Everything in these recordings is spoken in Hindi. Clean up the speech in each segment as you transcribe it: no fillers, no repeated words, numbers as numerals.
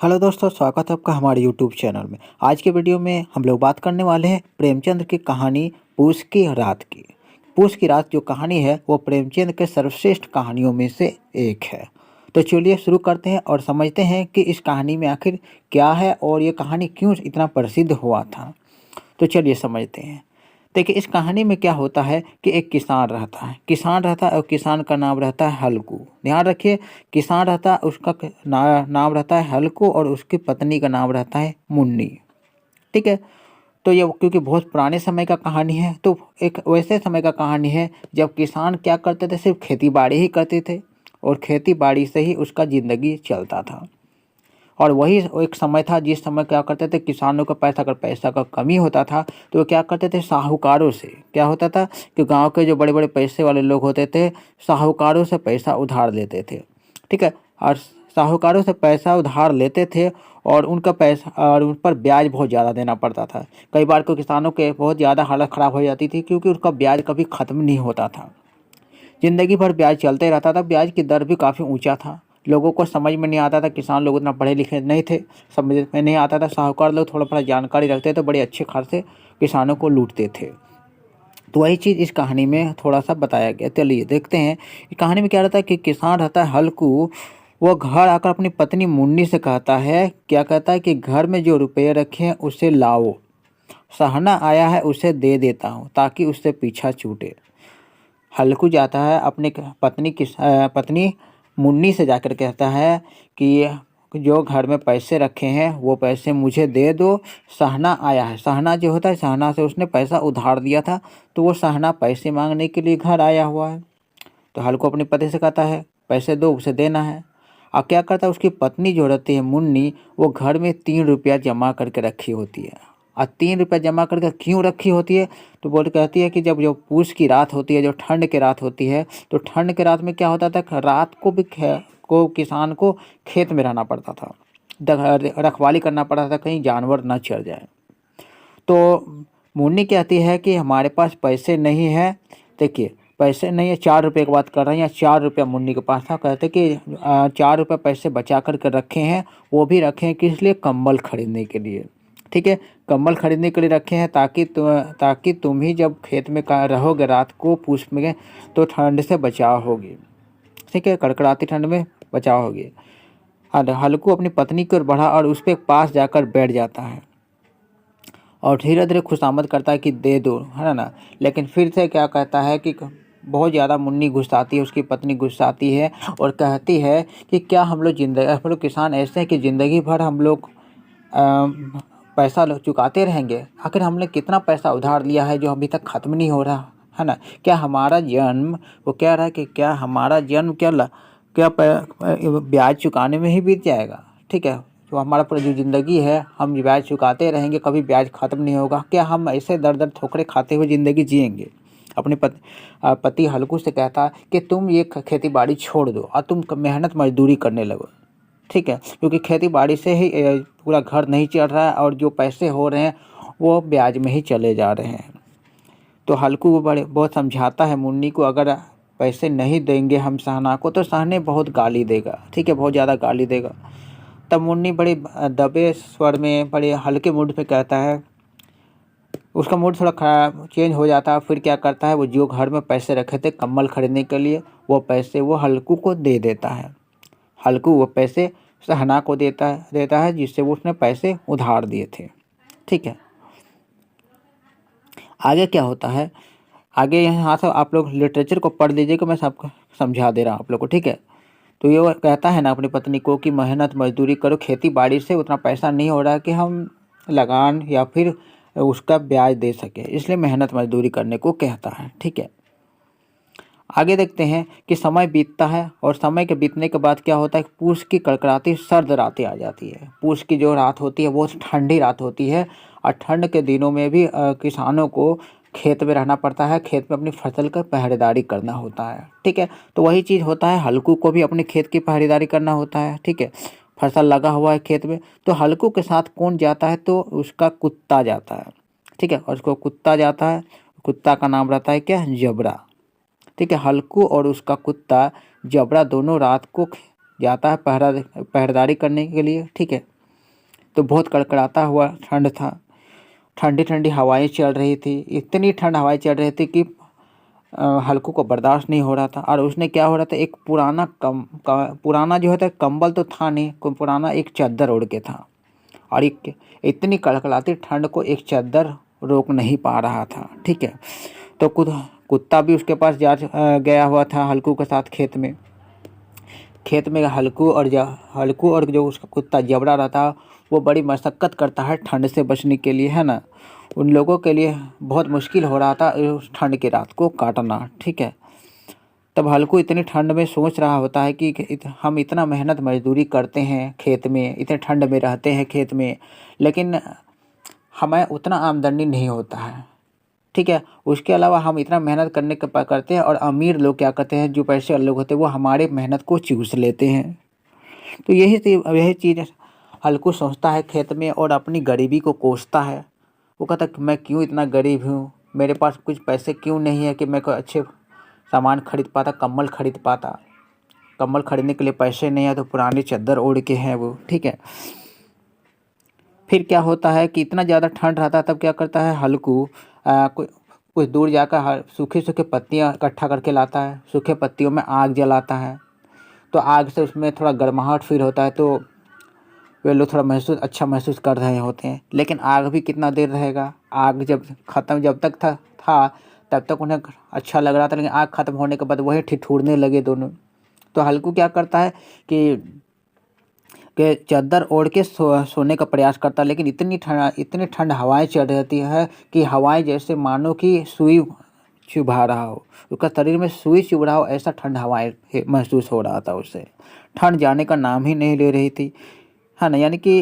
हेलो दोस्तों, स्वागत है आपका हमारे यूट्यूब चैनल में। आज के वीडियो में हम लोग बात करने वाले हैं प्रेमचंद की कहानी पूस की रात की। पूस की रात जो कहानी है वो प्रेमचंद के सर्वश्रेष्ठ कहानियों में से एक है। तो चलिए शुरू करते हैं और समझते हैं कि इस कहानी में आखिर क्या है और ये कहानी क्यों इतना प्रसिद्ध हुआ था। तो चलिए समझते हैं। देखिए, इस कहानी में क्या होता है कि एक किसान रहता है और किसान का नाम रहता है हल्कू। ध्यान रखिए, किसान रहता है, उसका नाम रहता है हल्कू और उसकी पत्नी का नाम रहता है मुन्नी। ठीक है। तो ये क्योंकि बहुत पुराने समय का कहानी है, तो एक वैसे समय का कहानी है जब किसान क्या करते थे, सिर्फ खेती बाड़ी ही करते थे और खेती बाड़ी से ही उसका ज़िंदगी चलता था। और वही एक समय था जिस समय क्या करते थे, किसानों का अगर पैसा का कमी होता था तो वो क्या करते थे, साहूकारों से। क्या होता था कि गांव के जो बड़े बड़े पैसे वाले लोग होते थे, साहूकारों से पैसा उधार लेते थे। ठीक है। और साहूकारों से पैसा उधार लेते थे और उनका पैसा और उन पर ब्याज बहुत ज़्यादा देना पड़ता था। कई बार को किसानों के बहुत ज़्यादा हालत ख़राब हो जाती थी क्योंकि उसका ब्याज कभी ख़त्म नहीं होता था। ज़िंदगी भर ब्याज चलते रहता था। ब्याज की दर भी काफ़ी ऊंचा था। लोगों को समझ में नहीं आता था, किसान लोग उतना पढ़े लिखे नहीं थे, समझ में नहीं आता था। साहूकार लोग थोड़ा थोड़ा जानकारी रखते थे, बड़े अच्छे खासे किसानों को लूटते थे। तो वही चीज़ इस कहानी में थोड़ा सा बताया गया। चलिए देखते हैं। इस कहानी में क्या रहता है कि किसान रहता है हल्कू। वो घर आकर अपनी पत्नी मुन्नी से कहता है, क्या कहता है कि घर में जो रुपये रखे हैं उसे लाओ, सहना आया है उसे दे देता हूँ ताकि उससे पीछा छूटे। हल्कू जाता है अपने पत्नी मुन्नी से जाकर कहता है कि जो घर में पैसे रखे हैं वो पैसे मुझे दे दो, सहना आया है। सहना जो होता है, सहना से उसने पैसा उधार दिया था, तो वो सहना पैसे मांगने के लिए घर आया हुआ है। तो हल्कू अपनी पति से कहता है पैसे दो, उसे देना है। और क्या करता है, उसकी पत्नी जो रहती है मुन्नी, वो घर में 3 रुपया जमा करके रखी होती है। और 3 रुपया जमा करके क्यों रखी होती है, तो बोल कहती है कि जब जो पूस की रात होती है, जो ठंड की रात होती है, तो ठंड की रात में क्या होता था, रात को भी किसान को खेत में रहना पड़ता था, रखवाली करना पड़ता था कहीं जानवर ना चढ़ जाए। तो मुन्नी कहती है कि हमारे पास पैसे नहीं है। देखिए, पैसे नहीं है, 4 रुपये की बात कर रहे हैं, या 4 रुपया मुन्नी के पास था। कहते कि 4 रुपये पैसे बचा कर रखे हैं। वो भी रखे हैं किस लिए, कंबल खरीदने के लिए। ठीक है, कंबल खरीदने के लिए रखे हैं ताकि तुम ही जब खेत में रहोगे रात को पूछ में, तो ठंड से बचाव होगी। ठीक है, कड़कड़ाती ठंड में बचाव होगी। हल्कू अपनी पत्नी की ओर बढ़ा और उस पे पास जाकर बैठ जाता है और धीरे धीरे खुशामद करता है कि दे दो, है ना। लेकिन फिर से क्या कहता है कि बहुत ज़्यादा मुन्नी गुस्साती है, उसकी पत्नी गुस्साती है और कहती है कि क्या हम लोग किसान ऐसे हैं कि ज़िंदगी भर हम लोग पैसा चुकाते रहेंगे। आखिर हमने कितना पैसा उधार लिया है जो अभी तक ख़त्म नहीं हो रहा, है ना। क्या हमारा जन्म, वो कह रहा है कि क्या हमारा जन्म ब्याज चुकाने में ही बीत जाएगा। ठीक है, तो हमारा पूरा जो ज़िंदगी है हम ब्याज चुकाते रहेंगे, कभी ब्याज ख़त्म नहीं होगा। क्या हम ऐसे दर दर ठोकरे खाते हुए ज़िंदगी जिएंगे। अपने पति हल्कू से कहता है कि तुम ये खेती बाड़ी छोड़ दो और तुम मेहनत मजदूरी करने लगो। ठीक है, क्योंकि खेती बाड़ी से ही पूरा घर नहीं चल रहा है और जो पैसे हो रहे हैं वो ब्याज में ही चले जा रहे हैं। तो हल्कू बहुत समझाता है मुन्नी को, अगर पैसे नहीं देंगे हम सहना को तो सहने बहुत गाली देगा। ठीक है, बहुत ज़्यादा गाली देगा। तब मुन्नी बड़े दबे स्वर में, बड़े हल्के मूड पे कहता है, उसका मूड थोड़ा खराब चेंज हो जाता है। फिर क्या करता है, वो जो घर में पैसे रखे थे कम्बल खरीदने के लिए, वो पैसे वो हल्कू को दे देता है। हल्कू वो पैसे सहना को देता है जिससे वो उसने पैसे उधार दिए थे। ठीक है, आगे क्या होता है, आगे यहाँ से आप लोग लिटरेचर को पढ़ लीजिएगा, मैं सबको समझा दे रहा हूँ आप लोग को। ठीक है, तो ये वो कहता है ना अपनी पत्नी को कि मेहनत मजदूरी करो, खेती बाड़ी से उतना पैसा नहीं हो रहा है कि हम लगान या फिर उसका ब्याज दे सके, इसलिए मेहनत मजदूरी करने को कहता है। ठीक है, आगे देखते हैं कि समय बीतता है और समय के बीतने के बाद क्या होता है, पूस की कड़कड़ाती सर्द रातें आ जाती है। पूस की जो रात होती है वो ठंडी रात होती है और ठंड के दिनों में भी किसानों को खेत में रहना पड़ता है, खेत में अपनी फसल का पहरेदारी करना होता है। ठीक है, तो वही चीज़ होता है, हल्कू को भी अपने खेत की पहरेदारी करना होता है। ठीक है, फसल लगा हुआ है खेत में, तो हल्कू के साथ कौन जाता है, तो उसका कुत्ता जाता है। ठीक है, और उसको कुत्ता जाता है, कुत्ता का नाम रहता है क्या, जबरा। ठीक है, हल्कू और उसका कुत्ता जबरा दोनों रात को जाता है पहरेदारी करने के लिए। ठीक है, तो बहुत कड़कड़ाता हुआ ठंड था, ठंडी ठंडी हवाएं चल रही थी, इतनी ठंड हवाएं चल रही थी कि हल्कू को बर्दाश्त नहीं हो रहा था। और उसने क्या हो रहा था, एक पुराना जो होता है कंबल तो था नहीं, कोई पुराना एक चादर ओढ़ के था। और एक इतनी कड़कड़ाती ठंड को एक चादर रोक नहीं पा रहा था। ठीक है, तो कुत्ता भी उसके पास गया हुआ था हल्कू के साथ खेत में हल्कू और जो उसका कुत्ता जबड़ा रहता है वो बड़ी मशक्क़त करता है ठंड से बचने के लिए, है ना। उन लोगों के लिए बहुत मुश्किल हो रहा था उस ठंड की रात को काटना। ठीक है, तब हल्कू इतनी ठंड में सोच रहा होता है कि हम इतना मेहनत मजदूरी करते हैं खेत में, इतने ठंड में रहते हैं खेत में, लेकिन हमें उतना आमदनी नहीं होता है। ठीक है, उसके अलावा हम इतना मेहनत करते हैं और अमीर लोग क्या करते हैं, जो पैसे वाले लोग होते हैं वो हमारे मेहनत को चूस लेते हैं। तो यही चीज़ हल्कू सोचता है खेत में और अपनी गरीबी को कोसता है। वो कहता है कि मैं क्यों इतना गरीब हूँ, मेरे पास कुछ पैसे क्यों नहीं है कि मैं कोई अच्छे सामान खरीद पाता, कंबल खरीद पाता। कंबल खरीदने के लिए पैसे नहीं है तो पुरानी चादर ओढ़ के हैं वो। ठीक है, फिर क्या होता है कि इतना ज़्यादा ठंड रहता है, तब क्या करता है हल्कू कुछ दूर जाकर सूखी सूखी पत्तियाँ इकट्ठा करके लाता है, सूखे पत्तियों में आग जलाता है। तो आग से उसमें थोड़ा गर्माहट फील होता है, तो वे लोग थोड़ा अच्छा महसूस कर रहे होते हैं। लेकिन आग भी कितना देर रहेगा, आग जब तक था तब तक उन्हें अच्छा लग रहा था, लेकिन आग ख़त्म होने के बाद वही ठिठुरने लगे दोनों। तो हल्कू क्या करता है कि चादर ओढ़ के सोने का प्रयास करता है, लेकिन इतनी ठंड हवाएं चल रहती है कि हवाएं जैसे मानो कि सुई चुभा रहा हो, उसका शरीर में सुई चुभ रहा हो, ऐसा ठंड हवाएं महसूस हो रहा था उसे। ठंड जाने का नाम ही नहीं ले रही थी, है ना। यानी कि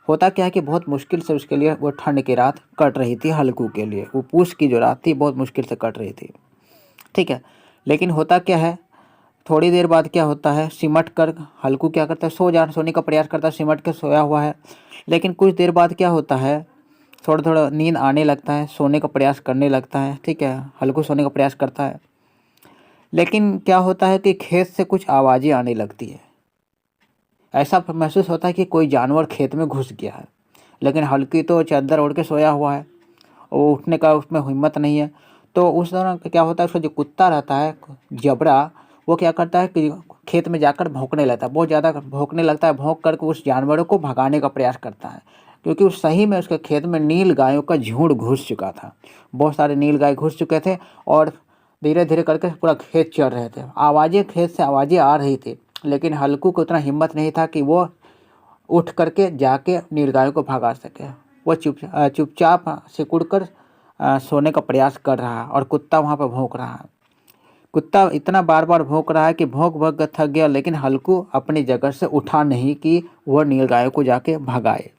होता क्या है कि बहुत मुश्किल से उसके लिए वो ठंड की रात कट रही थी हल्कू के लिए, वो पूस की जो रात थी बहुत मुश्किल से कट रही थी। ठीक है, लेकिन होता क्या है, थोड़ी देर बाद क्या होता है, सिमट कर हल्कू क्या करता है, सोने का प्रयास करता है, सिमट कर सोया हुआ है। लेकिन कुछ देर बाद क्या होता है, थोड़ा थोड़ा नींद आने लगता है, सोने का प्रयास करने लगता है। ठीक है, हल्कू सोने का प्रयास करता है, लेकिन क्या होता है कि खेत से कुछ आवाज़ें आने लगती है। ऐसा महसूस होता है कि कोई जानवर खेत में घुस गया है, लेकिन हल्की तो चादर ओढ़ के सोया हुआ है, वो उठने का उसमें हिम्मत नहीं है। तो उस दौरान क्या होता है, उसका जो कुत्ता रहता है जबड़ा, वो क्या करता है कि खेत में जाकर भौंकने लगता है, बहुत ज़्यादा भौंकने लगता है। भौंक करके उस जानवरों को भगाने का प्रयास करता है, क्योंकि उस सही में उसके खेत में नील गायों का झुंड घुस चुका था। बहुत सारे नील गाय घुस चुके थे और धीरे धीरे करके पूरा खेत चर रहे थे। खेत से आवाज़ें आ रही थी, लेकिन हल्कू को उतना हिम्मत नहीं था कि वो उठ करके जाके नीलगायों को भगा सके। वो चुपचाप सिकुड़ कर सोने का प्रयास कर रहा है और कुत्ता वहाँ पर भौंक रहा है। कुत्ता इतना बार बार भौंक रहा है कि भौंक भौंक कर थक गया, लेकिन हल्कू अपनी जगह से उठा नहीं कि वह नीलगायों को जाके भगाए।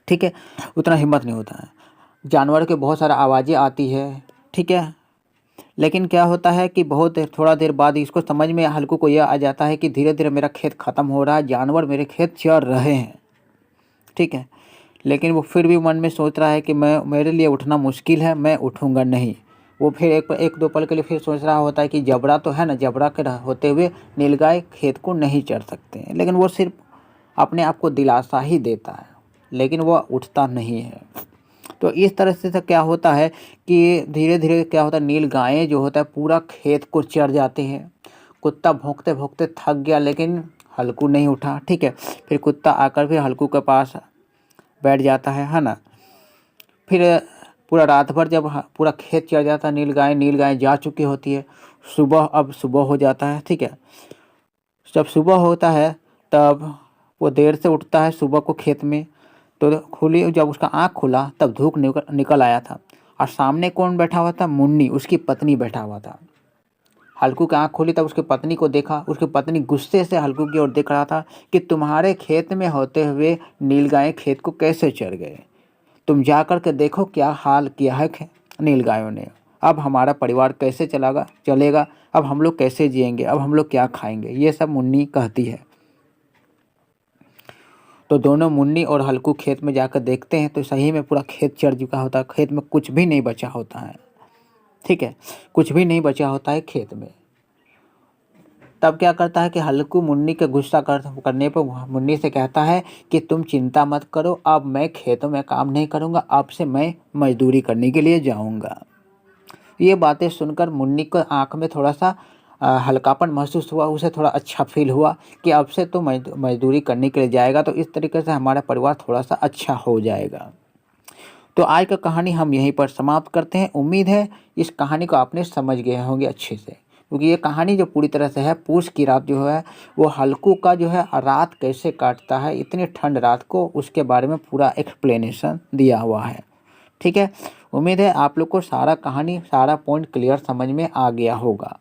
ठीक है, उतना हिम्मत नहीं होता है। जानवर के बहुत सारा आवाज़ें आती है। ठीक है, लेकिन क्या होता है कि थोड़ा देर बाद इसको समझ में हल्कू को यह आ जाता है कि धीरे धीरे मेरा खेत ख़त्म हो रहा है, जानवर मेरे खेत चर रहे हैं। ठीक है, लेकिन वो फिर भी मन में सोच रहा है कि मेरे लिए उठना मुश्किल है, मैं उठूँगा नहीं। वो फिर एक दो पल के लिए फिर सोच रहा होता है कि जबड़ा तो है ना, जबड़ा के होते हुए नीलगाय खेत को नहीं चर सकते हैं। लेकिन वो सिर्फ अपने आप को दिलासा ही देता है, लेकिन वह उठता नहीं है। तो इस तरह से क्या होता है कि धीरे धीरे क्या होता है, नील गायें जो होता है पूरा खेत को चर जाते हैं। कुत्ता भौंकते भौंकते थक गया, लेकिन हल्कू नहीं उठा। ठीक है, फिर कुत्ता आकर फिर हल्कू के पास बैठ जाता है ना। फिर पूरा रात भर जब पूरा खेत चर जाता है, नील गाय जा चुकी होती है। अब सुबह हो जाता है। ठीक है, जब सुबह होता है तब वो देर से उठता है सुबह को खेत में। तो जब उसका आँख खुला तब धूप निकल आया था, और सामने कौन बैठा हुआ था, मुन्नी उसकी पत्नी बैठा हुआ था। हल्कू की आँख खुली तब उसकी पत्नी को देखा। उसकी पत्नी गुस्से से हल्कू की ओर देख रहा था कि तुम्हारे खेत में होते हुए नीलगाय खेत को कैसे चर गए, तुम जा कर के देखो क्या हाल किया है नीलगायों ने। अब हमारा परिवार कैसे चलेगा, अब हम लोग कैसे जिएंगे, अब हम लोग क्या खाएंगे, ये सब मुन्नी कहती है। तो दोनों मुन्नी और हल्कू खेत में जाकर देखते हैं तो सही में पूरा खेत चढ़ चुका होता है, खेत में कुछ भी नहीं बचा होता है। ठीक है, कुछ भी नहीं बचा होता है खेत में। तब क्या करता है कि हल्कू मुन्नी के गुस्सा करने पर मुन्नी से कहता है कि तुम चिंता मत करो, अब मैं खेतों में काम नहीं करूँगा, अब से मैं मजदूरी करने के लिए जाऊँगा। ये बातें सुनकर मुन्नी को आँख में थोड़ा सा हल्कापन महसूस हुआ, उसे थोड़ा अच्छा फील हुआ कि अब से तो मजदूरी करने के लिए जाएगा, तो इस तरीके से हमारा परिवार थोड़ा सा अच्छा हो जाएगा। तो आज का कहानी हम यहीं पर समाप्त करते हैं। उम्मीद है इस कहानी को आपने समझ गए होंगे अच्छे से, क्योंकि ये कहानी जो पूरी तरह से है, पूस की रात जो है वो हल्कू का जो है रात कैसे काटता है इतनी ठंड रात को, उसके बारे में पूरा एक्सप्लेनेशन दिया हुआ है। ठीक है, उम्मीद है आप लोग को सारा कहानी सारा पॉइंट क्लियर समझ में आ गया होगा।